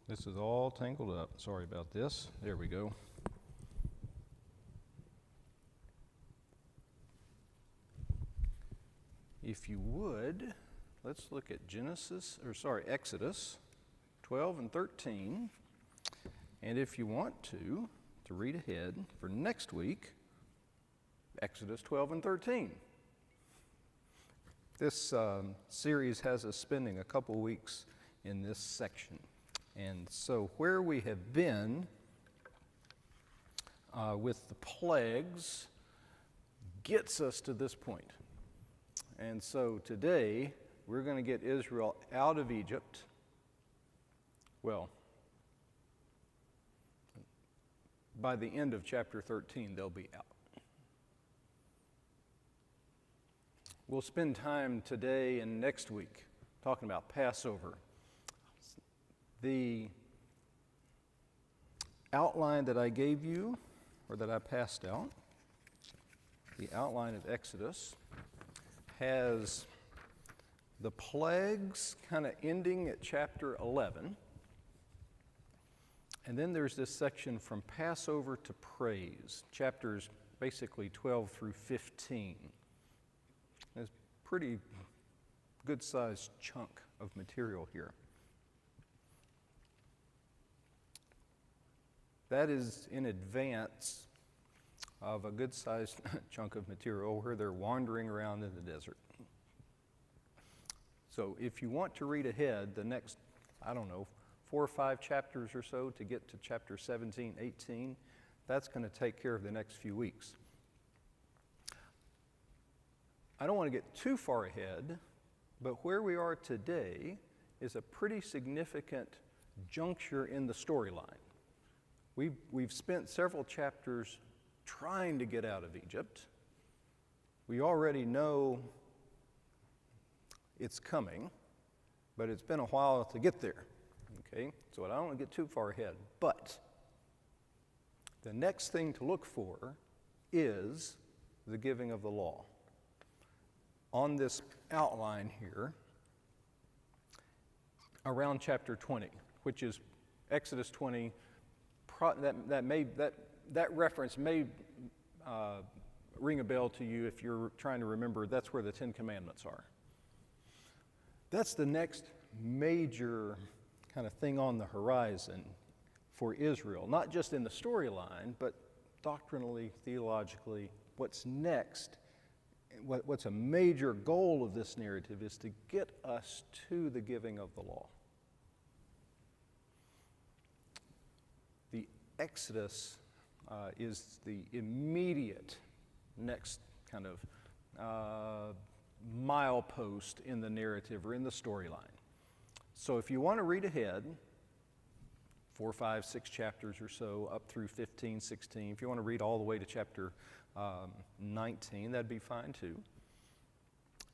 This is all tangled up. Sorry about this. There we go. If you would, let's look at Exodus 12 and 13. And if you want to read ahead for next week, Exodus 12 and 13. This series has us spending a couple weeks in this section. And so where we have been with the plagues gets us to this point. And so today we're going to get Israel out of Egypt. Well, by the end of chapter 13, they'll be out. We'll spend time today and next week talking about Passover. The outline that I gave you, or that I passed out, the outline of Exodus, has the plagues kind of ending at chapter 11. And then there's this section from Passover to praise, chapters basically 12 through 15. It's a pretty good-sized chunk of material here. That is in advance of a good-sized chunk of material where they're wandering around in the desert. So if you want to read ahead the next, 4 or 5 chapters or so to get to chapter 17, 18, that's going to take care of the next few weeks. I don't want to get too far ahead, but where we are today is a pretty significant juncture in the storyline. We've spent several chapters trying to get out of Egypt. We already know it's coming, but it's been a while to get there. Okay, so I don't want to get too far ahead, but the next thing to look for is the giving of the law. On this outline here, around chapter 20, which is Exodus 20, that reference may ring a bell to you if you're trying to remember. That's where the Ten Commandments are. That's the next major kind of thing on the horizon for Israel, not just in the storyline, but doctrinally, theologically. What's next, what's a major goal of this narrative is to get us to the giving of the law. The Exodus is the immediate next kind of milepost in the narrative or in the storyline. So if you want to read ahead, 4, 5, 6 chapters or so, up through 15, 16, if you want to read all the way to chapter 19, that'd be fine too.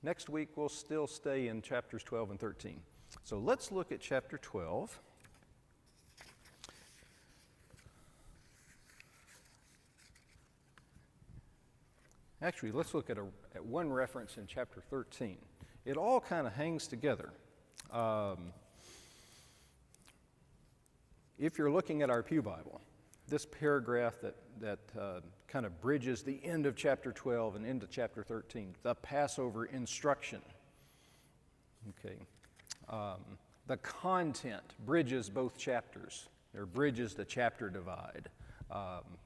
Next week, we'll still stay in chapters 12 and 13. So let's look at chapter 12. Actually, let's look at one reference in chapter 13. It all kind of hangs together. If you're looking at our Pew Bible, this paragraph that kind of bridges the end of chapter 12 and into chapter 13, the Passover instruction. Okay. The content bridges both chapters. There bridges the chapter divide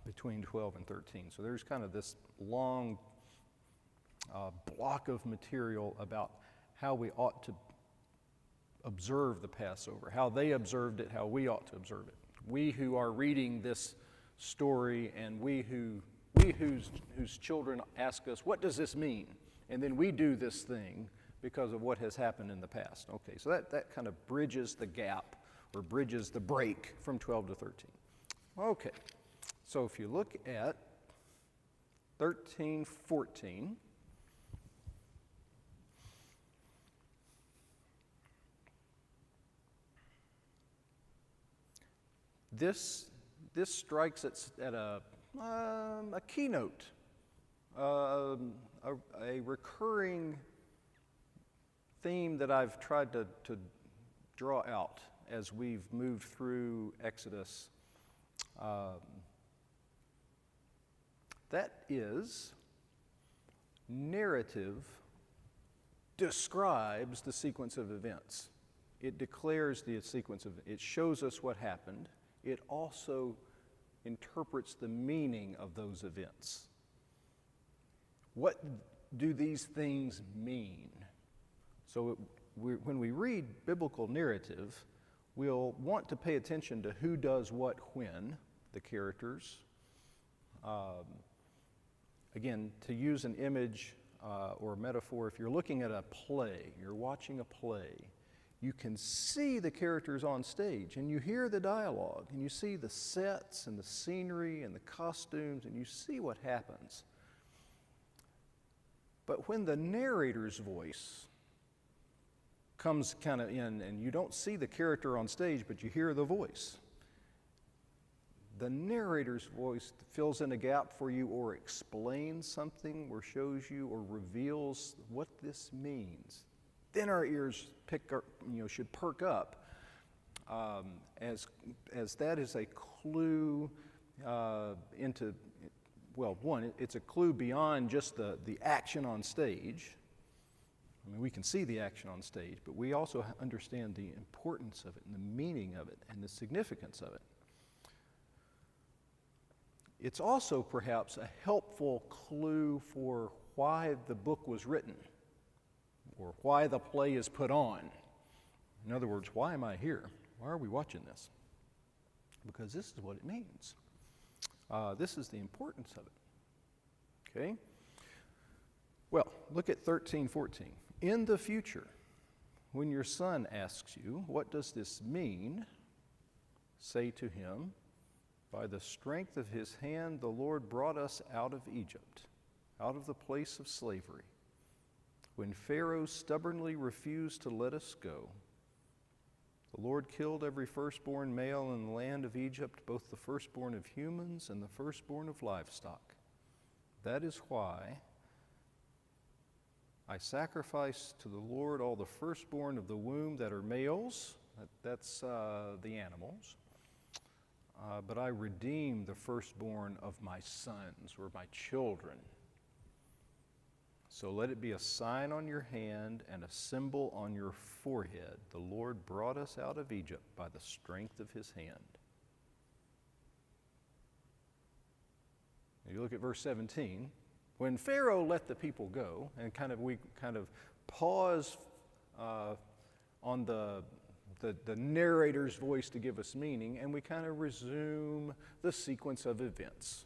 between 12 and 13. So there's kind of this long block of material about how we ought to observe the Passover, how they observed it, how we ought to observe it. We who are reading this story and we whose children ask us, what does this mean? And then we do this thing because of what has happened in the past. Okay, so that kind of bridges the gap or bridges the break from 12 to 13. Okay, so if you look at 13, 14, this strikes at a keynote, a recurring theme that I've tried to draw out as we've moved through Exodus. That is, narrative describes the sequence of events. It declares the sequence of, it shows us what happened. It also interprets the meaning of those events. What do these things mean? So when we read biblical narrative, we'll want to pay attention to who does what when, the characters. Again, to use an image or a metaphor, if you're looking at a play, you're watching a play, you can see the characters on stage and you hear the dialogue and you see the sets and the scenery and the costumes and you see what happens. But when the narrator's voice comes kind of in and you don't see the character on stage but you hear the voice, the narrator's voice fills in a gap for you or explains something or shows you or reveals what this means. Then our ears should perk up as that is a clue into, well, one, it's a clue beyond just the action on stage. I mean, we can see the action on stage, but we also understand the importance of it and the meaning of it and the significance of it. It's also perhaps a helpful clue for why the book was written or why the play is put on. In other words, why am I here? Why are we watching this? Because this is what it means. This is the importance of it. Okay? Well, look at 13:14. In the future, when your son asks you, what does this mean? Say to him, by the strength of his hand, the Lord brought us out of Egypt, out of the place of slavery. When Pharaoh stubbornly refused to let us go, the Lord killed every firstborn male in the land of Egypt, both the firstborn of humans and the firstborn of livestock. That is why I sacrifice to the Lord all the firstborn of the womb that are males, that's the animals, but I redeem the firstborn of my sons or my children. So let it be a sign on your hand and a symbol on your forehead. The Lord brought us out of Egypt by the strength of his hand. You look at verse 17. When Pharaoh let the people go, and we pause on the narrator's voice to give us meaning, and we kind of resume the sequence of events.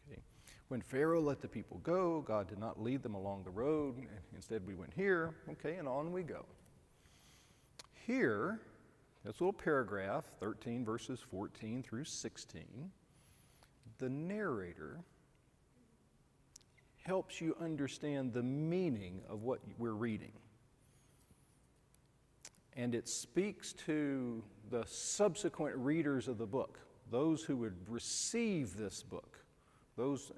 Okay. When Pharaoh let the people go, God did not lead them along the road. Instead, we went here, okay, and on we go. Here, this little paragraph, 13 verses 14 through 16, the narrator helps you understand the meaning of what we're reading. And it speaks to the subsequent readers of the book, those who would receive this book, those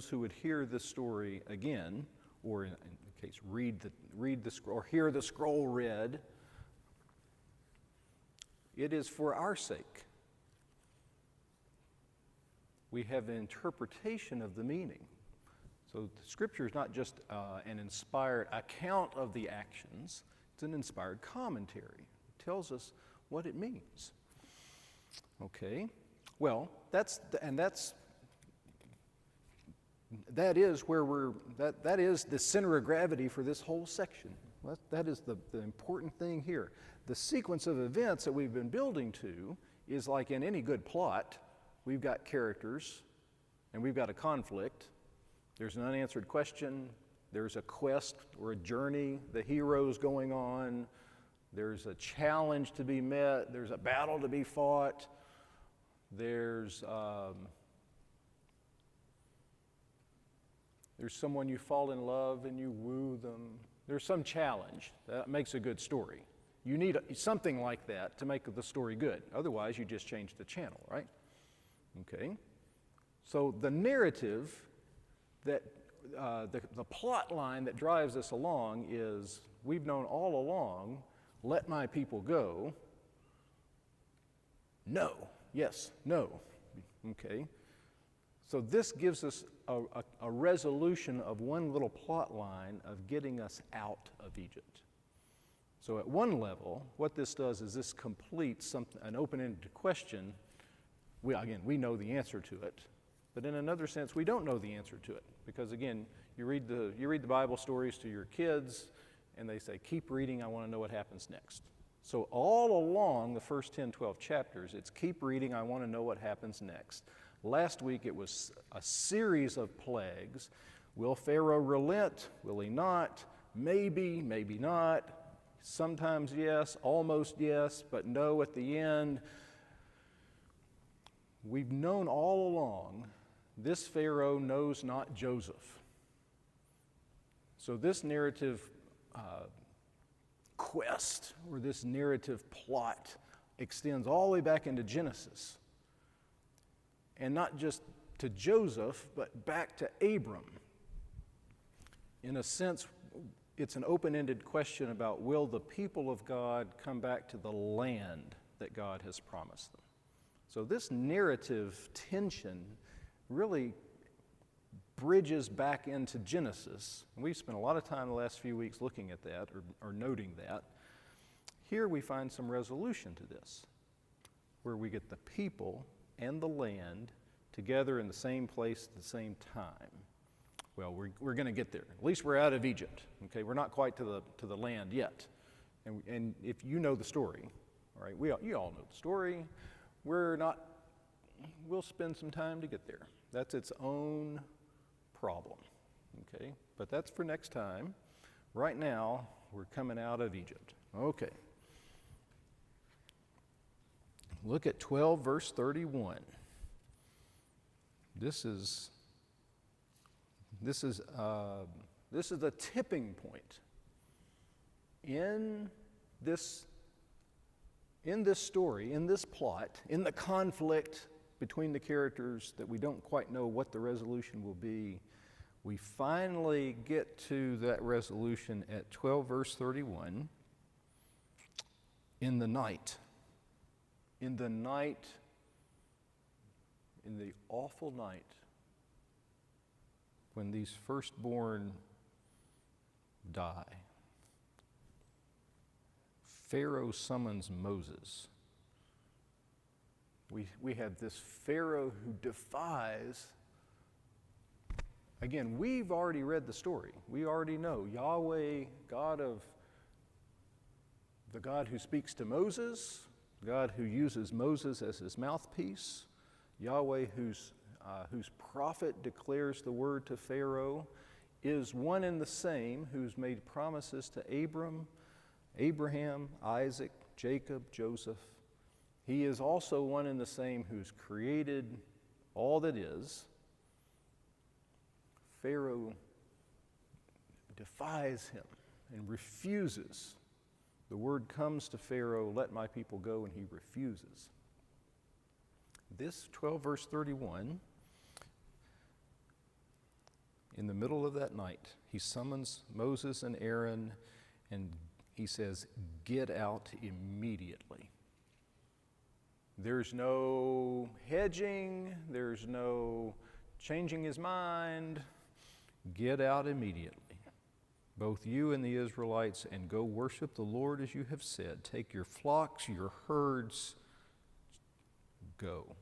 who would hear this story again, or in case read the scroll, or hear the scroll read. It is for our sake. We have an interpretation of the meaning. So the Scripture is not just an inspired account of the actions, it's an inspired commentary. It tells us what it means. Okay, well, that is where that is the center of gravity for this whole section. That is the important thing here. The sequence of events that we've been building to is like in any good plot. We've got characters and we've got a conflict. There's an unanswered question. There's a quest or a journey. The hero's going on. There's a challenge to be met. There's a battle to be fought. There's someone you fall in love and you woo them. There's some challenge. That makes a good story. You need something like that to make the story good. Otherwise, you just change the channel, right? Okay. So the narrative that the plot line that drives us along is, we've known all along, let my people go. No. Yes. No. Okay. So this gives us a resolution of one little plot line of getting us out of Egypt. So at one level, what this does is this completes an open-ended question. We know the answer to it, but in another sense, we don't know the answer to it, because again, you read the Bible stories to your kids, and they say, keep reading, I want to know what happens next. So all along the first 10, 12 chapters, it's keep reading, I want to know what happens next. Last week it was a series of plagues. Will Pharaoh relent? Will he not? Maybe, maybe not. Sometimes yes, almost yes, but no at the end. We've known all along this Pharaoh knows not Joseph. So this narrative quest, or this narrative plot, extends all the way back into Genesis. And not just to Joseph, but back to Abram. In a sense, it's an open-ended question about, will the people of God come back to the land that God has promised them? So this narrative tension really bridges back into Genesis. And we've spent a lot of time the last few weeks looking at that, or noting that. Here we find some resolution to this, where we get the people and the land together in the same place at the same time. Well, we're going to get there. At least we're out of Egypt. Okay, we're not quite to the land yet. And if you know the story, all right, you all know the story. We'll spend some time to get there. That's its own problem. Okay, but that's for next time. Right now, we're coming out of Egypt. Okay. Look at 12, verse 31. This is a tipping point in this story, in this plot, in the conflict between the characters that we don't quite know what the resolution will be. We finally get to that resolution at 12, verse 31. In the night, in the awful night, when these firstborn die, Pharaoh summons Moses. We have this Pharaoh who defies. Again, we've already read the story. We already know Yahweh, the God who speaks to Moses, God who uses Moses as his mouthpiece, Yahweh whose prophet declares the word to Pharaoh, is one and the same who's made promises to Abraham, Isaac, Jacob, Joseph. He is also one and the same who's created all that is. Pharaoh defies him and refuses. The word comes to Pharaoh, let my people go, and he refuses. This 12 verse 31, in the middle of that night, he summons Moses and Aaron, and he says, get out immediately. There's no hedging, there's no changing his mind. Get out immediately, both you and the Israelites, and go worship the Lord as you have said. Take your flocks, your herds, go.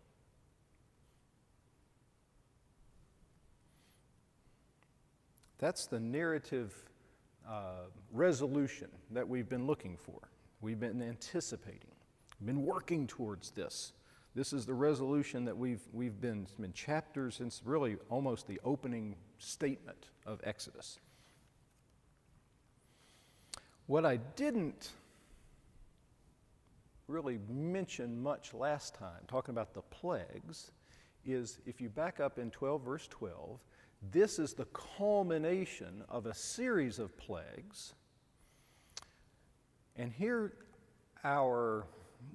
That's the narrative resolution that we've been looking for. We've been anticipating, been working towards this. This is the resolution that we've been chapters since really almost the opening statement of Exodus. What I didn't really mention much last time, talking about the plagues, is if you back up in 12 verse 12, this is the culmination of a series of plagues. And here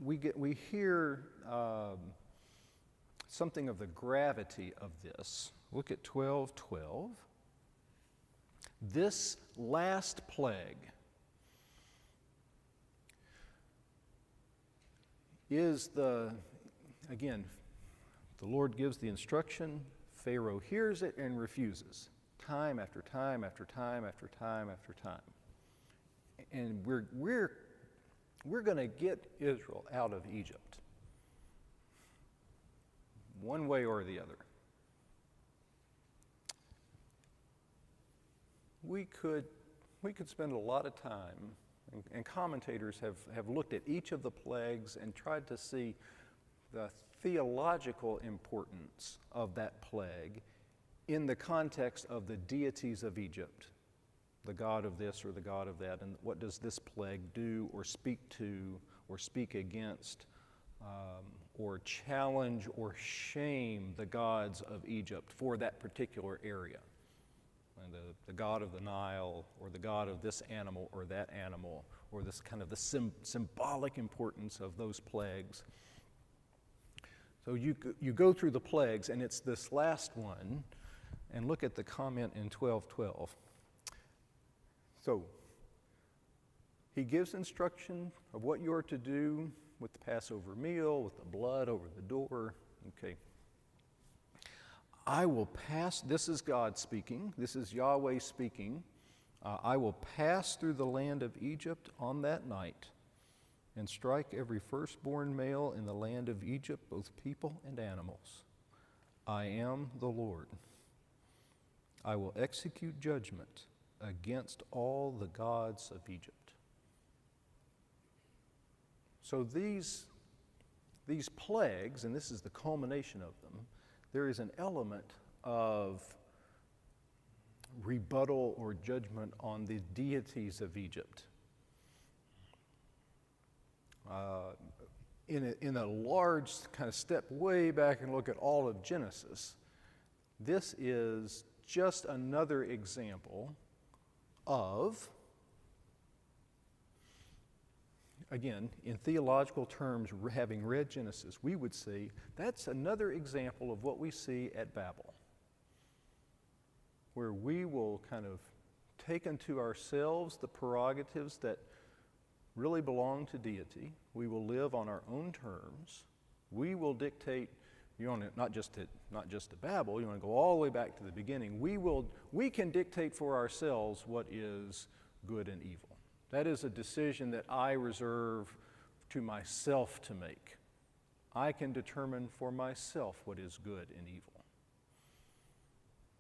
we hear something of the gravity of this. Look at 12:12. This last plague is again, the Lord gives the instruction, Pharaoh hears it and refuses, time after time after time after time after time. And we're going to get Israel out of Egypt, one way or the other. We could spend a lot of time, and commentators have looked at each of the plagues and tried to see the theological importance of that plague in the context of the deities of Egypt, the god of this or the god of that, and what does this plague do or speak to or speak against or challenge or shame the gods of Egypt for that particular area. And the god of the Nile, or the god of this animal or that animal, or this kind of the symbolic importance of those plagues. So you go through the plagues, and it's this last one, and look at the comment in 12:12. So he gives instruction of what you're to do with the Passover meal, with the blood over the door. Okay. I will pass, this is God speaking, this is Yahweh speaking. I will pass through the land of Egypt on that night and strike every firstborn male in the land of Egypt, both people and animals. I am the Lord. I will execute judgment against all the gods of Egypt. So these plagues, and this is the culmination of them, there is an element of rebuttal or judgment on the deities of Egypt. In a large kind of step way back and look at all of Genesis, this is just another example of, again, in theological terms, having read Genesis, we would see that's another example of what we see at Babel, where we will kind of take unto ourselves the prerogatives that really belong to deity. We will live on our own terms. We will dictate. You want to not just to Babel. You want to go all the way back to the beginning. We can dictate for ourselves what is good and evil. That is a decision that I reserve to myself to make. I can determine for myself what is good and evil.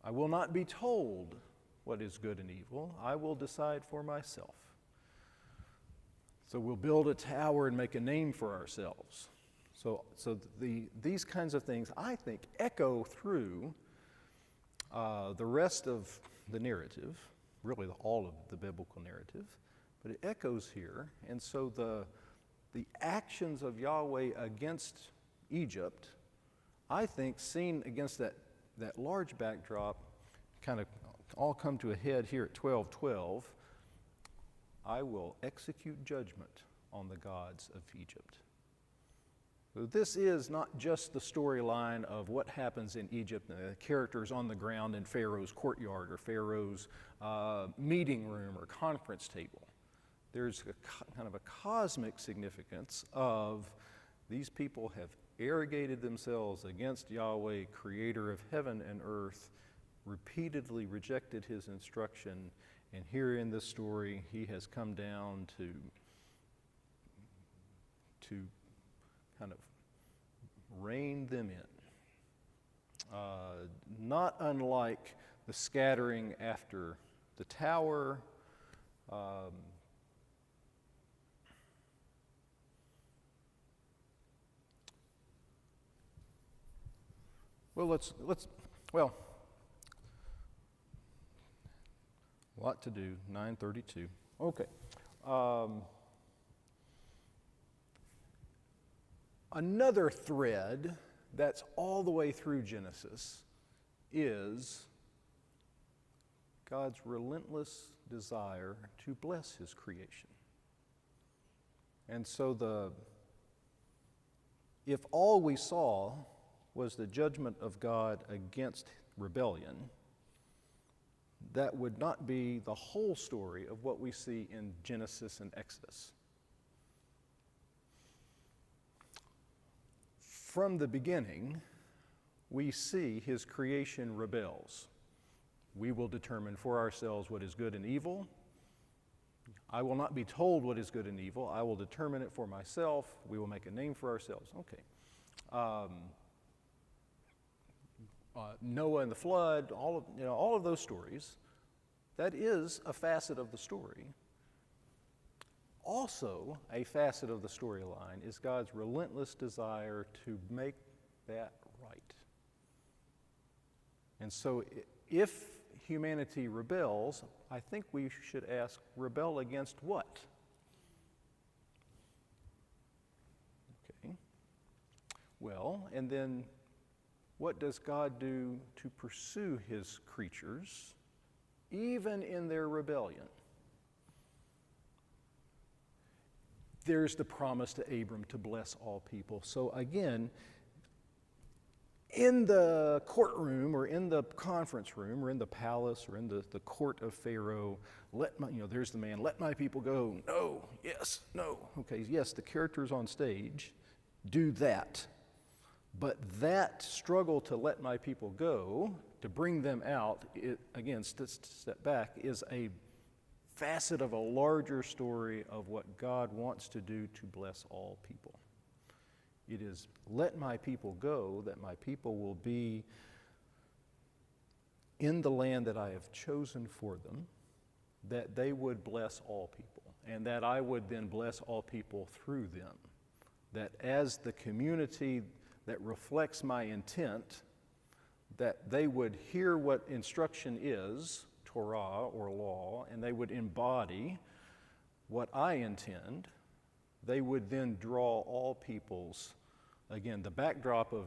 I will not be told what is good and evil. I will decide for myself. So we'll build a tower and make a name for ourselves. So these kinds of things, I think, echo through the rest of the narrative, really all of the biblical narrative. But it echoes here, and so the actions of Yahweh against Egypt, I think, seen against that large backdrop, kind of all come to a head here at 12:12. I will execute judgment on the gods of Egypt. So this is not just the storyline of what happens in Egypt, the characters on the ground in Pharaoh's courtyard or Pharaoh's meeting room or conference table. There's kind of a cosmic significance of these people have arrogated themselves against Yahweh, creator of heaven and earth, repeatedly rejected his instruction, and here in this story, he has come down to kind of rein them in. Not unlike the scattering after the tower. Well, a lot to do, 9:32. Okay. Another thread that's all the way through Genesis is God's relentless desire to bless his creation. And so if all we saw was the judgment of God against rebellion, that would not be the whole story of what we see in Genesis and Exodus. from the beginning, we see his creation rebels. We will determine for ourselves what is good and evil. I will not be told what is good and evil. I will determine it for myself. We will make a name for ourselves. Okay. Noah and the flood, all of those stories, that is a facet of the story. Also, a facet of the storyline is God's relentless desire to make that right. And so if humanity rebels, I think we should ask, rebel against what? Okay. Well, and then what does God do to pursue his creatures, even in their rebellion? There's the promise to Abram to bless all people. So again, in the courtroom or in the conference room or in the palace or in the court of Pharaoh, there's the man, let my people go. No, yes, no. Okay, yes, the characters on stage do that. But that struggle to let my people go, to bring them out, again, step back, is a facet of a larger story of what God wants to do to bless all people. It is, let my people go, that my people will be in the land that I have chosen for them, that they would bless all people, and that I would then bless all people through them. That as the community that reflects my intent, that they would hear what instruction is, Torah or law, and they would embody what I intend. They would then draw all peoples. Again, the backdrop of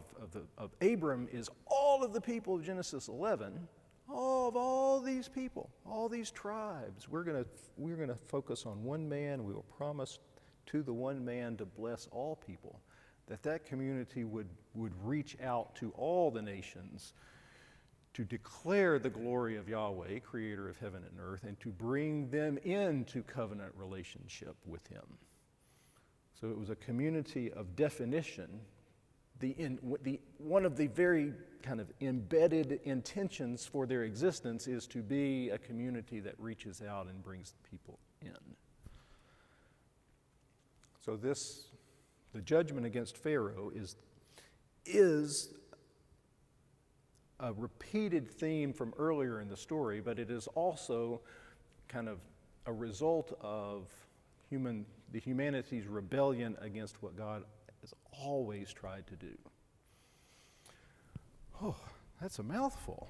Abram is all of the people of Genesis 11, all these people, all these tribes. We're going to focus on one man. We will promise to the one man to bless all people, that community would reach out to all the nations to declare the glory of Yahweh, creator of heaven and earth, and to bring them into covenant relationship with him. So it was a community of definition. One of the very kind of embedded intentions for their existence is to be a community that reaches out and brings people in. So the judgment against Pharaoh is a repeated theme from earlier in the story, but it is also kind of a result of humanity's rebellion against what God has always tried to do. Oh, that's a mouthful.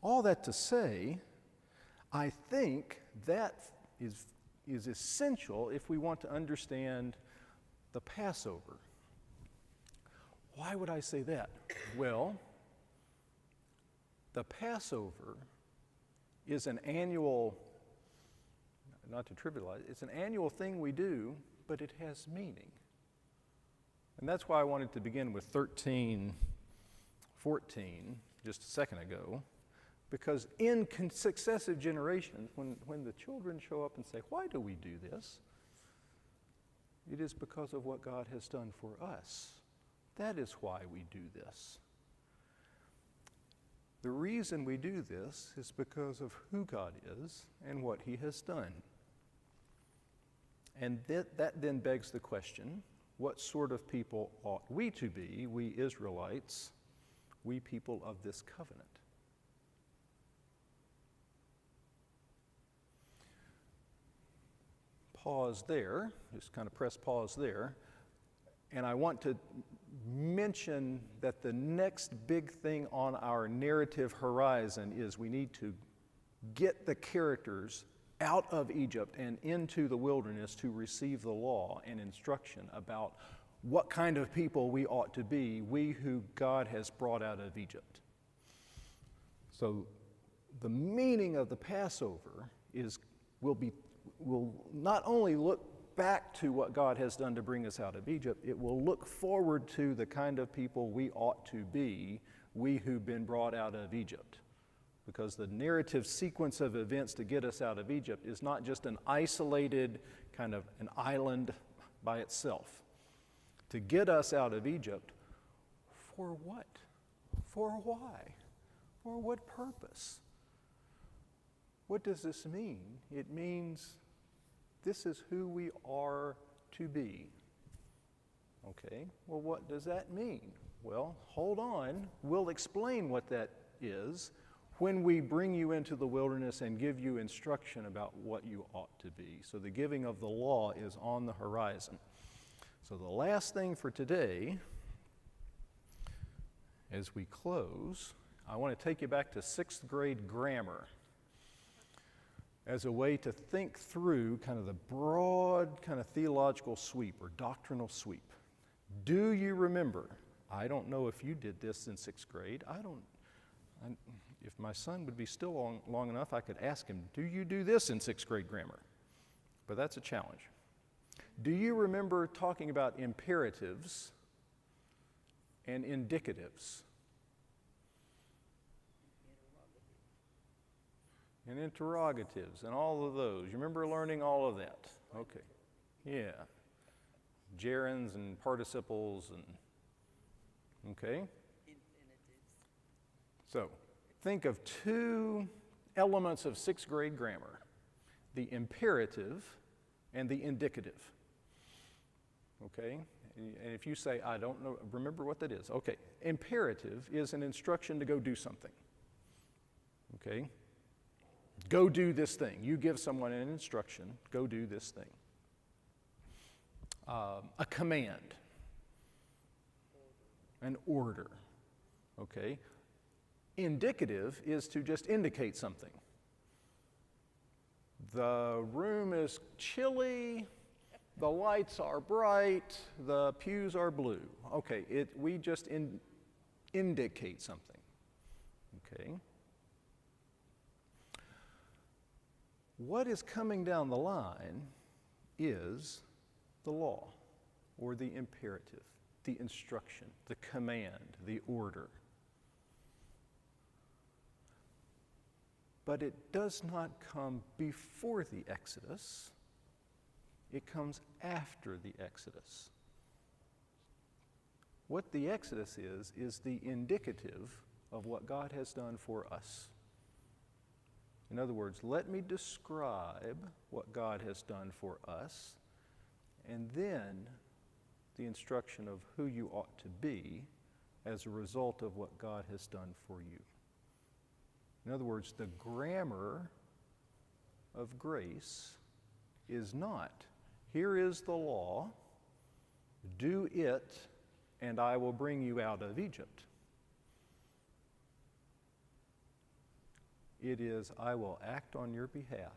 All that to say, I think that is essential if we want to understand the Passover. Why would I say that? Well, the Passover is an annual, not to trivialize, it's an annual thing we do, but it has meaning. And that's why I wanted to begin with 13:14 just a second ago, because in successive generations, when the children show up and say, why do we do this? It is because of what God has done for us. That is why we do this. The reason we do this is because of who God is and what he has done. And that then begs the question, what sort of people ought we to be, we Israelites, we people of this covenant? Pause there, just kind of press pause there. And I want to mention that the next big thing on our narrative horizon is we need to get the characters out of Egypt and into the wilderness to receive the law and instruction about what kind of people we ought to be, we who God has brought out of Egypt. So the meaning of the Passover will not only look back to what God has done to bring us out of Egypt, it will look forward to the kind of people we ought to be, we who've been brought out of Egypt. Because the narrative sequence of events to get us out of Egypt is not just an isolated kind of an island by itself. To get us out of Egypt, for what? For why? For what purpose? What does this mean? It means this is who we are to be. Okay, well, what does that mean? Well, hold on. We'll explain what that is when we bring you into the wilderness and give you instruction about what you ought to be. So the giving of the law is on the horizon. So the last thing for today, as we close, I want to take you back to 6th grade grammar as a way to think through kind of the broad kind of theological sweep or doctrinal sweep. Do you remember? I don't know if you did this in 6th grade. If my son would be still long enough, I could ask him, do you do this in 6th grade grammar? But that's a challenge. Do you remember talking about imperatives and indicatives? And interrogatives and all of those. You remember learning all of that? Okay. Yeah. Gerunds and participles and, okay? So, think of two elements of 6th grade grammar, the imperative and the indicative. Okay? And if you say, I don't know, remember what that is. Okay. Imperative is an instruction to go do something. Okay? Go do this thing. You give someone an instruction, go do this thing. A command, an order. Okay? Indicative is to just indicate something. The room is chilly, the lights are bright, the pews are blue. Okay, we just indicate something. Okay? What is coming down the line is the law, or the imperative, the instruction, the command, the order. But it does not come before the Exodus. It comes after the Exodus. What the Exodus is the indicative of what God has done for us. In other words, let me describe what God has done for us, and then the instruction of who you ought to be as a result of what God has done for you. In other words, the grammar of grace is not, here is the law, do it, and I will bring you out of Egypt. It is, I will act on your behalf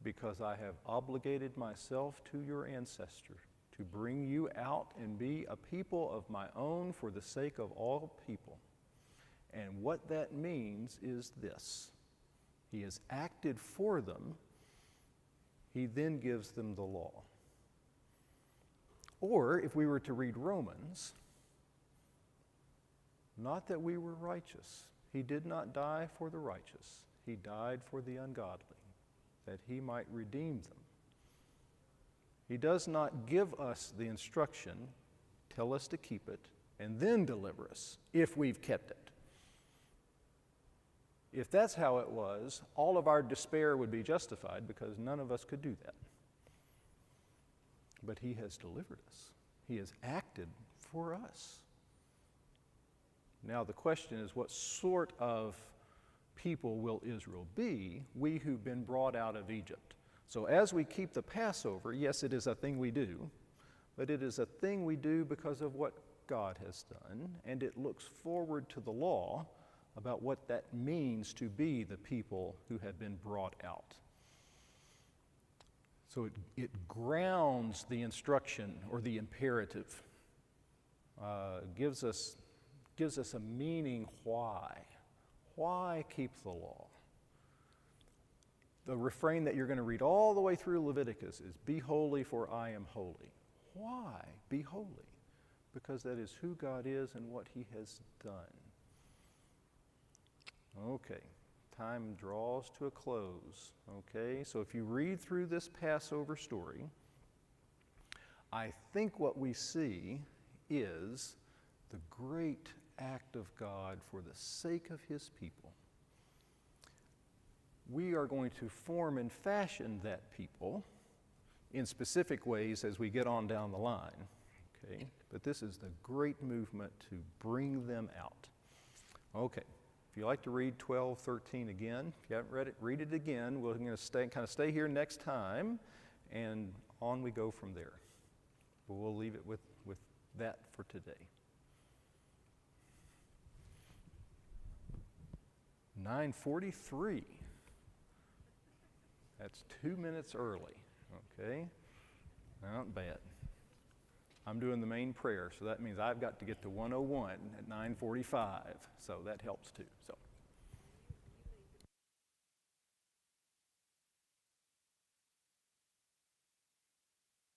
because I have obligated myself to your ancestor to bring you out and be a people of my own for the sake of all people. And what that means is this. He has acted for them. He then gives them the law. Or, if we were to read Romans, not that we were righteous. He did not die for the righteous. He died for the ungodly, that he might redeem them. He does not give us the instruction, tell us to keep it, and then deliver us if we've kept it. If that's how it was, all of our despair would be justified because none of us could do that. But he has delivered us. He has acted for us. Now the question is, what sort of people will Israel be, we who've been brought out of Egypt? So as we keep the Passover, yes, it is a thing we do, but it is a thing we do because of what God has done, and it looks forward to the law about what that means to be the people who have been brought out. So it grounds the instruction or the imperative, gives us a meaning why. Why keep the law? The refrain that you're going to read all the way through Leviticus is, be holy for I am holy. Why be holy? Because that is who God is and what he has done. Okay, time draws to a close. Okay, so if you read through this Passover story, I think what we see is the great act of God for the sake of his people, we are going to form and fashion that people in specific ways as we get on down the line. Okay? But this is the great movement to bring them out. Okay. If you like to read 12:13 again, if you haven't read it, read it again. We're going to stay here next time, and on we go from there. But we'll leave it with that for today. 9:43. That's 2 minutes early. Okay? Not bad. I'm doing the main prayer, so that means I've got to get to 101 at 9:45, so that helps too. So.